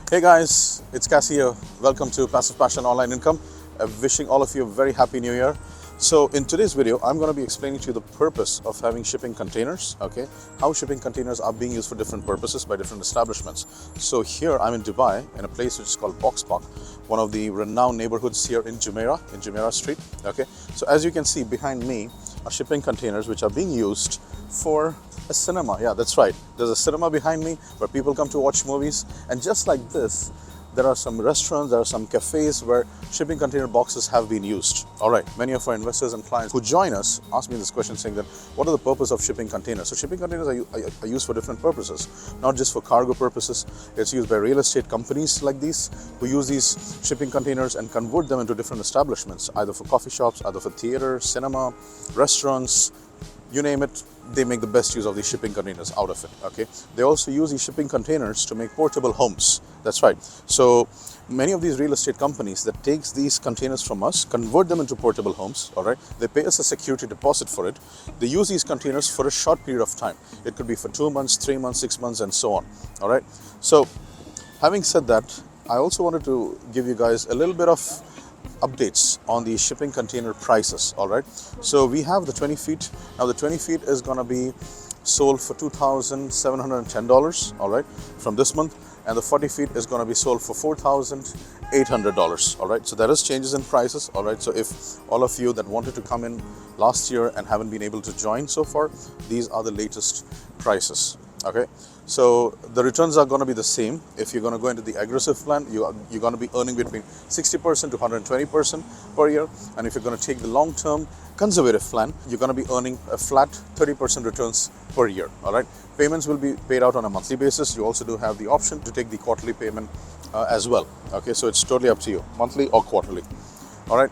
Hey guys, it's Cassie here. Welcome to Passive Passion Online Income. Wishing all of you a very happy new year. So in today's video, I'm going to be explaining to you the purpose of having shipping containers, okay? How shipping containers are being used for different purposes by different establishments. So here I'm in Dubai, in a place which is called Box Park, one of the renowned neighborhoods here in Jumeirah Street, okay? So as you can see behind me are shipping containers which are being used for a cinema. Yeah, that's right. There's a cinema behind me where people come to watch movies, and just like this, there are some restaurants, there are some cafes where shipping container boxes have been used. All right, many of our investors and clients who join us ask me this question saying that, what are the purpose of shipping containers? So shipping containers are used for different purposes, not just for cargo purposes. It's used by real estate companies like these who use these shipping containers and convert them into different establishments, either for coffee shops, either for theater, cinema, restaurants, you name it. They make the best use of these shipping containers out of it, okay? They also use these shipping containers to make portable homes. That's right. So many of these real estate companies that takes these containers from us, convert them into portable homes, all right? They pay us a security deposit for it. They use these containers for a short period of time. It could be for 2 months, 3 months, 6 months, and so on, all right? So having said that, I also wanted to give you guys a little bit of updates on the shipping container prices. All right, so we have the 20 feet. Now the 20 feet is going to be sold for $2,710, all right, from this month, and the 40 feet is going to be sold for $4,800. all right, so there is changes in prices. All right, so if all of you that wanted to come in last year and haven't been able to join so far, these are the latest prices. Okay, so the returns are going to be the same. If you're going to go into the aggressive plan, you're going to be earning between 60% to 120% per year. And if you're going to take the long-term conservative plan, you're going to be earning a flat 30% returns per year. All right, payments will be paid out on a monthly basis. You also do have the option to take the quarterly payment as well. Okay, so it's totally up to you, monthly or quarterly. All right,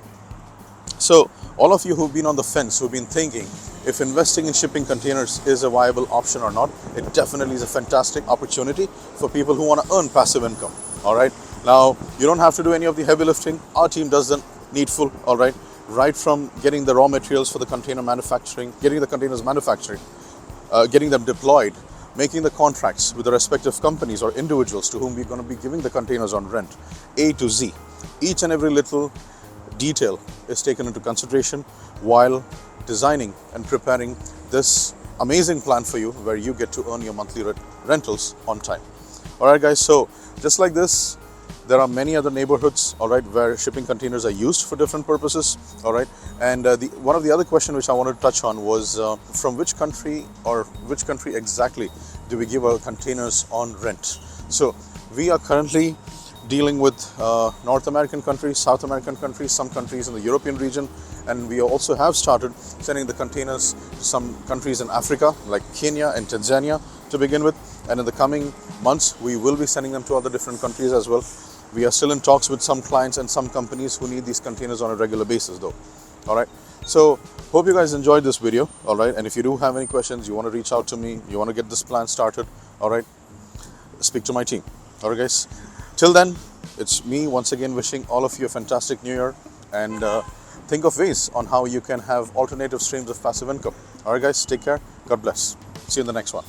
so all of you who've been on the fence, who've been thinking if investing in shipping containers is a viable option or not, it definitely is a fantastic opportunity for people who want to earn passive income. All right, now you don't have to do any of the heavy lifting. Our team does the needful. All right, right from getting the raw materials for the container manufacturing, getting the containers manufactured, getting them deployed, making the contracts with the respective companies or individuals to whom we're going to be giving the containers on rent, A to Z. Each and every little detail is taken into consideration while designing and preparing this amazing plan for you, where you get to earn your monthly rentals on time. All right, guys, so just like this, there are many other neighborhoods, all right, where shipping containers are used for different purposes. All right, and one of the other questions which I wanted to touch on was from which country exactly do we give our containers on rent? So we are currently dealing with North American countries, South American countries, some countries in the European region, and we also have started sending the containers to some countries in Africa like Kenya and Tanzania to begin with, and in the coming months we will be sending them to other different countries as well. We are still in talks with some clients and some companies who need these containers on a regular basis though. All right, so hope you guys enjoyed this video. All right, and if you do have any questions, you want to reach out to me, you want to get this plan started, all right, speak to my team. All right, guys, till then, it's me once again wishing all of you a fantastic new year, and think of ways on how you can have alternative streams of passive income. All right, guys, take care. God bless. See you in the next one.